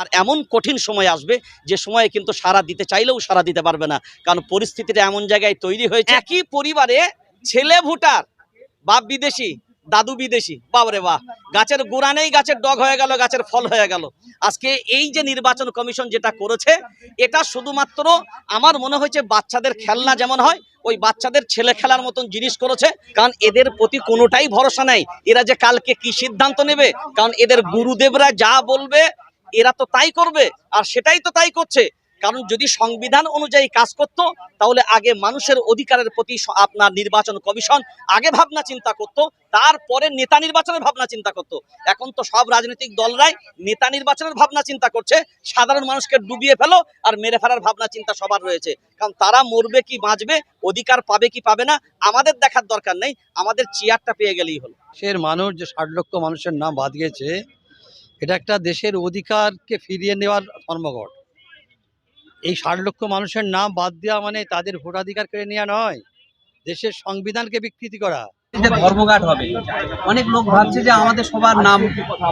আর এমন কঠিন সময় আসবে যে সময়ে কিন্তু সাড়া দিতে চাইলেও সাড়া দিতে পারবে না, কারণ পরিস্থিতিটা এমন জায়গায় তৈরি হয়েছে। একই পরিবারে ছেলে ভোটার, বাপ বিদেশি, দাদু বিদেশি, বাবরে বাহ, গাছের গোড়া নেই গাছের ডগ হয়ে গেল, গাছের ফল হয়ে গেল। আজকে এই যে নির্বাচন কমিশন যেটা করেছে, এটা শুধুমাত্র আমার মনে হয়েছে বাচ্চাদের খেলনা যেমন হয় ওই বাচ্চাদের ছেলে খেলার মতন জিনিস করেছে, কারণ এদের প্রতি কোনোটাই ভরসা নেই এরা যে কালকে কি সিদ্ধান্ত নেবে, কারণ এদের গুরুদেবরা যা বলবে এরা তো তাই করবে, আর সেটাই তো তাই করছে। কারণ যদি সংবিধান অনুযায়ী কাজ করত তাহলে আগে মানুষের অধিকারের প্রতি আপনার নির্বাচন কমিশন আগে ভাবনা চিন্তা করত, তারপরে নেতা নির্বাচনের ভাবনা চিন্তা করত। এখন তো সব রাজনৈতিক দলরাই নেতা নির্বাচনের ভাবনা চিন্তা করছে, সাধারণ মানুষকে ডুবিয়ে ফেলো আর মেরে ফেলার ভাবনা চিন্তা সবার রয়েছে। কারণ তারা মরবে কি বাঁচবে, অধিকার পাবে কি পাবে না আমাদের দেখার দরকার নেই, আমাদের চেয়ারটা পেয়ে গেলেই হলো। দেশের মানুষ যে ৬০ লক্ষ মানুষের নাম বাদ গেছে, এটা একটা দেশের অধিকারকে ফিরিয়ে নেওয়ার ধর্মঘট। এই ৬০ লক্ষ মানুষের নাম বাদ দেওয়া মানে তাদের ভোটাধিকার কেড়ে নেওয়া নয়, দেশের সংবিধানকে বিকৃতি করা। ধর্মঘট হবে, অনেক লোক ভাবছে যে আমাদের সবার নাম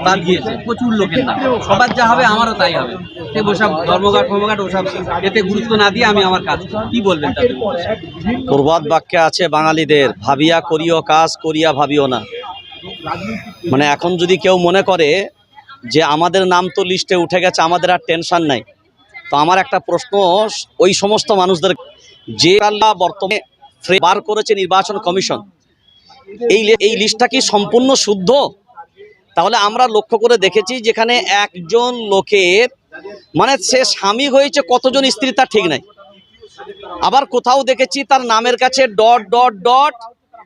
বাদ দিয়েছে, প্রচুর লোকের নাম, সবার যা হবে আমারও তাই হবে। ওসব ধর্মঘট ওসব এতে গুরুত্ব না দিয়ে আমি আমার কাজ, কি বলবেন? প্রবাদ বাক্যে আছে বাঙালিদের, ভাবিয়া করিও কাজ, করিয়া ভাবিও না। মানে এখন যদি কেউ মনে করে যে আমাদের নাম তো লিস্টে উঠে গেছে, আমাদের আর টেনশন নাই, তো আমার একটা প্রশ্ন ওই সমস্ত মানুষদের যে বর্তমানে বার করেছে নির্বাচন কমিশন, এই লিস্টটা কি সম্পূর্ণ শুদ্ধ? তাহলে আমরা লক্ষ্য করে দেখেছি যেখানে একজন লোকের মানে সে স্বামী হয়েছে কতজন স্ত্রী তার ঠিক নাই, আবার কোথাও দেখেছি তার নামের কাছে dot dot dot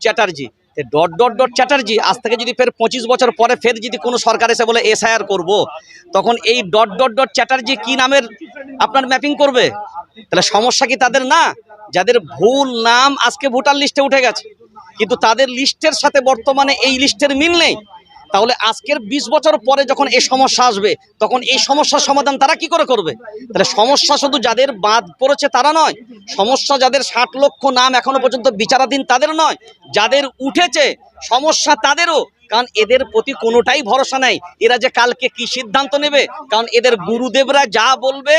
Chatterjee, dot dot dot Chatterjee. আজ থেকে যদি ফের 25 বছর পরে ফের যদি কোনো সরকার এসে বলে এসআইআর করব, তখন এই ডট ডট ডট চ্যাটার্জি কি নামের আপনার ম্যাপিং করবে? তাহলে সমস্যা কি তাদের না, যাদের ভুল নাম আজকে ভোটার লিস্টে উঠে গেছে কিন্তু তাদের লিস্টের সাথে বর্তমানে এই লিস্টের মিল নেই? তাহলে আজকের 20 বছর পরে যখন এই সমস্যা আসবে তখন এই সমস্যার সমাধান তারা কি করে করবে? তাহলে সমস্যা শুধু যাদের বাদ পড়েছে তারা নয়, সমস্যা যাদের 60 লক্ষ নাম এখনো পর্যন্ত বিচারাধীন তাদের নয়, যাদের উঠেছে সমস্যা তাদেরও, কারণ এদের প্রতি কোনোটাই ভরসা নেই এরা যে কালকে কি সিদ্ধান্ত নেবে, কারণ এদের গুরুদেবরা যা বলবে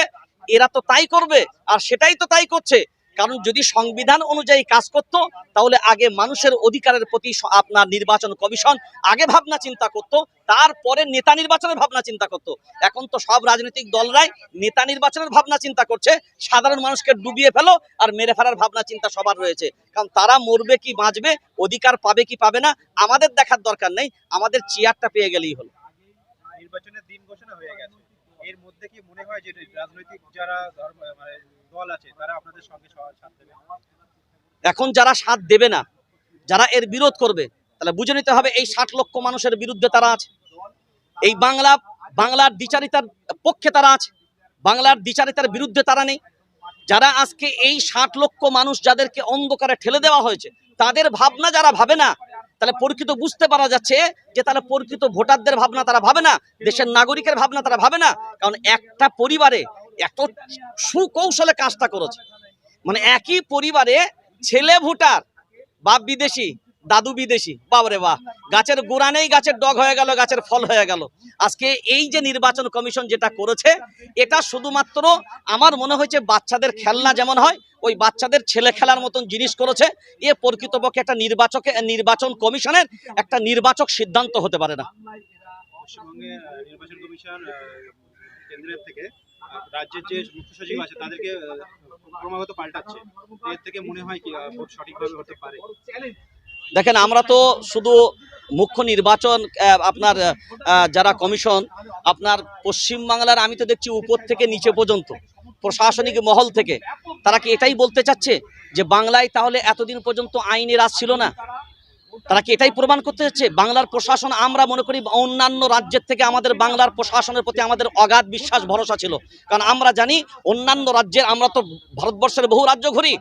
এরা তো তাই করবে, আর সেটাই তো তাই করছে। কারণ যদি সংবিধান অনুযায়ী কাজ করত তাহলে আগে মানুষের অধিকারের প্রতি আপনার নির্বাচন কমিশন আগে ভাবনা চিন্তা করত, তারপরে নেতা নির্বাচনের ভাবনা চিন্তা করত। এখন তো সব রাজনৈতিক দলরাই নেতা নির্বাচনের ভাবনা চিন্তা করছে, সাধারণ মানুষকে ডুবিয়ে ফেলো আর মেরে ফেলার ভাবনা চিন্তা সবার রয়েছে। কারণ তারা মরবে কি বাঁচবে, অধিকার পাবে কি পাবে না আমাদের দেখার দরকার নেই, আমাদের চেয়ারটা পেয়ে গেলেই হলো। নির্বাচনের দিন ঘোষণা হয়ে গেছে, এর মধ্যে কি মনে হয় যে রাজনৈতিক যারা দল আছে তারা আপনাদের সঙ্গে সাথ দেবে? এখন যারা সাথ দেবে না, যারা এর বিরোধ করবে, তাহলে বুঝে নিতে হবে এই 60 লক্ষ মানুষের বিরুদ্ধে তারা আছে, এই বাংলার দ্বিচারিতার পক্ষে তারা আছে, বাংলার দ্বিচারিতার বিরুদ্ধে তারা নেই। যারা আজকে এই 60 লক্ষ মানুষ যাদেরকে অন্ধকারে ঠেলে দেওয়া হয়েছে তাদের ভাবনা যারা ভাবে না, তাহলে প্রকৃত বুঝতে পারা যাচ্ছে যে তাহলে প্রকৃত ভোটারদের ভাবনা তারা ভাবে না, দেশের নাগরিকের ভাবনা তারা ভাবে না। কারণ একটা পরিবারে এত সুকৌশলে কাজটা করেছে, মানে একই পরিবারে ছেলে ভোটার, বাপ বিদেশি, দাদু বিদেশি, বাবরে বাহ, গাছের গোড়া নেই গাছের ডগ হয়ে গেল, গাছের ফল হয়ে গেল। আজকে এই যে নির্বাচন কমিশন যেটা করেছে, এটা শুধুমাত্র আমার মনে হয়েছে বাচ্চাদের খেলনা যেমন হয় ওই বাচ্চাদের ছেলে খেলার মতন জিনিস করেছে। এ প্রকৃতপক্ষে একটা নির্বাচন কমিশনের একটা নির্বাচক সিদ্ধান্ত হতে পারে না। পশ্চিমবঙ্গে নির্বাচন কমিশন কেন্দ্রের থেকে রাজ্যের যে মুখ্য সচিব আছে তাদেরকে ক্রমাগত পাল্টাচ্ছে, এর থেকে মনে হয় কি ভোট সঠিকভাবে হতে পারে? দেখেন, আমরা তো শুধু মুখ্য নির্বাচন আপনার যারা কমিশন আপনার পশ্চিমবাংলার, আমি তো দেখছি উপর থেকে নিচে পর্যন্ত প্রশাসনিক মহল থেকে তারা কি এটাই বলতে চাচ্ছে যে বাংলায় তাহলে এতদিন পর্যন্ত আইনের রাজ ছিল না? তারা কি এটাই প্রমাণ করতে চাচ্ছে? বাংলার প্রশাসন, আমরা মনে করি অন্যান্য রাজ্যের থেকে আমাদের বাংলার প্রশাসনের প্রতি আমাদের অগাধ বিশ্বাস ভরসা ছিল, কারণ আমরা জানি অন্যান্য রাজ্যের, আমরা তো ভারতবর্ষের বহু রাজ্য ঘুরি,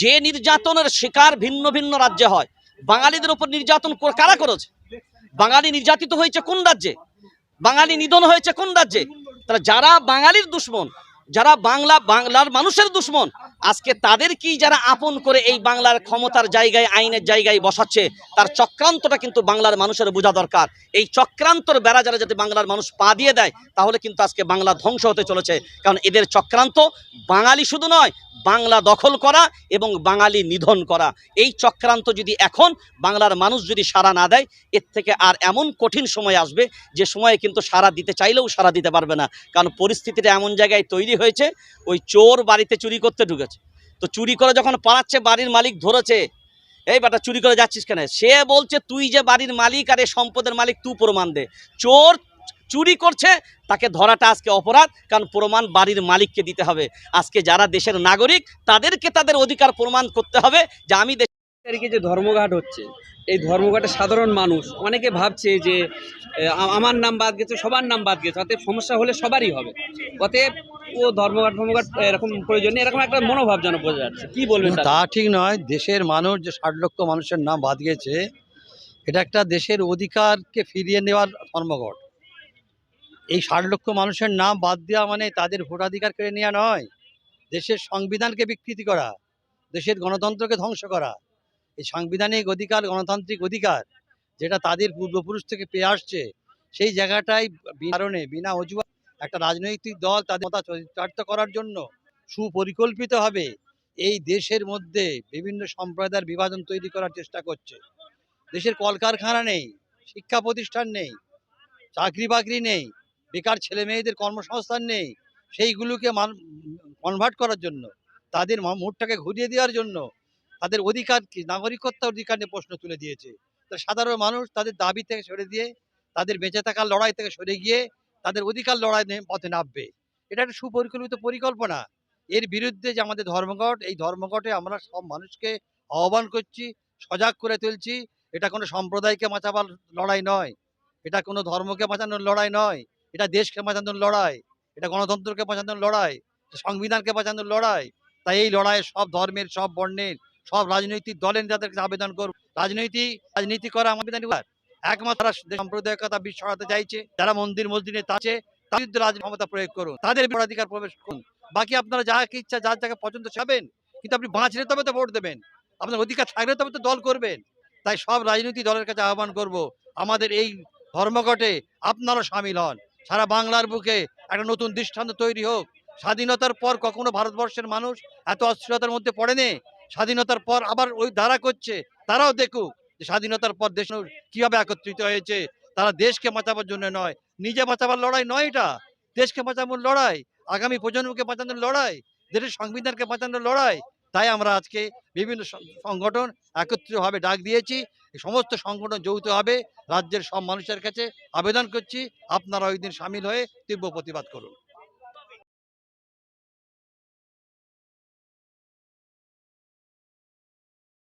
যে নির্যাতনের শিকার ভিন্ন ভিন্ন রাজ্যে হয়, বাঙালিদের উপর নির্যাতন কারা করেছে? বাঙালি নির্যাতিত হয়েছে কোন রাজ্যে? বাঙালি নিধন হয়েছে কোন রাজ্যে? তারা যারা বাঙালির দুশ্মন, যারা বাংলার মানুষের দুশ্মন, আজকে তাদেরকেই যারা আপন করে এই বাংলার ক্ষমতার জায়গায় আইনের জায়গায় বসাচ্ছে, তার চক্রান্তটা কিন্তু বাংলার মানুষের বোঝা দরকার। এই চক্রান্তর বেড়া যারা যদি বাংলার মানুষ পা দিয়ে দেয়, তাহলে কিন্তু আজকে বাংলা ধ্বংস হতে চলেছে। কারণ এদের চক্রান্ত বাঙালি শুধু নয়, বাংলা দখল করা এবং বাঙালি নিধন করা। এই চক্রান্ত যদি এখন বাংলার মানুষ যদি সাড়া না দেয়, এর থেকে আর এমন কঠিন সময় আসবে যে সময়ে কিন্তু সাড়া দিতে চাইলেও সাড়া দিতে পারবে না। কারণ পরিস্থিতিটা এমন জায়গায় তৈরি হয়েছে, ওই চোর বাড়িতে চুরি করতে ঢুকেছে, তো চুরি করে যখন পালাচ্ছে বাড়ির মালিক ধরেছে, এই বেটা চুরি করে যাচ্ছিস কেন? সে বলছে তুই যে বাড়ির মালিক আর এই সম্পদের মালিক তুই প্রমাণ দে। চোর চুরি করছে, তাকে ধরাটা আজকে অপরাধ, কারণ প্রমাণ বাড়ির মালিককে দিতে হবে। আজকে যারা দেশের নাগরিক তাদেরকে তাদের অধিকার প্রমাণ করতে হবে যে আমি তারিখে যে ধর্মঘাট হচ্ছে, এই ধর্মঘাটে সাধারণ মানুষ অনেকে ভাবছে যে আমার নাম বাদ গেছে, সবার নাম বাদ গেছে, অতএব সমস্যা হলে সবারই হবে, অতএব ও ধর্মঘাট এরকম প্রয়োজন নেই, এরকম একটা মনোভাব যেন বোঝা যাচ্ছে। কি বলবেন? তা ঠিক নয়। দেশের মানুষ যে 60 লক্ষ মানুষের নাম বাদ গেছে, এটা একটা দেশের অধিকারকে ফিরিয়ে নেওয়ার ধর্মঘট। এই 60 লক্ষ মানুষের নাম বাদ দেওয়া মানে তাদের ভোটাধিকার কেড়ে নেওয়া নয়, দেশের সংবিধানকে বিকৃতি করা, দেশের গণতন্ত্রকে ধ্বংস করা। এই সাংবিধানিক অধিকার, গণতান্ত্রিক অধিকার যেটা তাদের পূর্বপুরুষ থেকে পেয়ে আসছে, সেই জায়গাটাই কারণে বিনা অজুহাত একটা রাজনৈতিক দল তাদের মত চরিতার্থ করার জন্য সুপরিকল্পিতভাবে এই দেশের মধ্যে বিভিন্ন সম্প্রদায়ের বিভাজন তৈরি করার চেষ্টা করছে। দেশের কলকারখানা নেই, শিক্ষা প্রতিষ্ঠান নেই, চাকরি বাকরি নেই, বেকার ছেলে মেয়েদের কর্মসংস্থান নেই, সেইগুলোকে কনভার্ট করার জন্য, তাদের মুডটাকে ঘুরিয়ে দেওয়ার জন্য, তাদের অধিকার কি নাগরিকত্ব অধিকার নিয়ে প্রশ্ন তুলে দিয়েছে। তা সাধারণ মানুষ তাদের দাবি থেকে সরে দিয়ে, তাদের বেঁচে থাকার লড়াই থেকে সরে গিয়ে তাদের অধিকার লড়াই পথে নামবে। এটা একটা সুপরিকল্পিত পরিকল্পনা। এর বিরুদ্ধে যে আমাদের ধর্মঘট, এই ধর্মঘটে আমরা সব মানুষকে আহ্বান করছি, সজাগ করে তুলছি। এটা কোনো সম্প্রদায়কে বাঁচাবার লড়াই নয়, এটা কোনো ধর্মকে বাঁচানোর লড়াই নয়, এটা দেশকে বাঁচানোর লড়াই, এটা গণতন্ত্রকে বাঁচানোর লড়াই, সংবিধানকে বাঁচানোর লড়াই। তাই এই লড়াইয়ে সব ধর্মের, সব বর্ণের, সব রাজনৈতিক দলের যাদেরকে আবেদন করব, রাজনীতি করা আমাদের একমাত্র সাম্প্রদায়িকতা বিষ ছড়াতে চাইছে, যারা মন্দির মসজিদে আছে তার বিরুদ্ধে রাজনীতি ক্ষমতা প্রয়োগ করুন, তাদের ভোটাধিকার প্রবেশ করুন। বাকি আপনারা যাকে ইচ্ছা যার যাকে পছন্দ ছাবেন, কিন্তু আপনি বাঁচলে তবে তো ভোট দেবেন, আপনার অধিকার থাকলে তবে তো দল করবেন। তাই সব রাজনৈতিক দলের কাছে আহ্বান করব, আমাদের এই ধর্মঘটে আপনারা সামিল হন। সারা বাংলার বুকে একটা নতুন দৃষ্টান্ত তৈরি হোক। স্বাধীনতার পর কখনো ভারতবর্ষের মানুষ এত অস্থিরতার মধ্যে পড়েনি। স্বাধীনতার পর আবার ওই ধারা করছে, তারাও দেখুক যে স্বাধীনতার পর দেশ কিভাবে একত্রিত হয়েছে। তারা দেশকে বাঁচাবার জন্য নয়, নিজে বাঁচাবার লড়াই নয়, এটা দেশকে বাঁচানোর লড়াই, আগামী প্রজন্মকে বাঁচানোর লড়াই, দেশের সংবিধানকে বাঁচানোর লড়াই। তাই আমরা আজকে বিভিন্ন সংগঠন একত্রিতভাবে ডাক দিয়েছি। এই সমস্ত সংগঠন যৌথভাবে রাজ্যের সব মানুষের কাছে আবেদন করছি, আপনারা ওই দিন সামিল হয়ে তীব্র প্রতিবাদ করুন।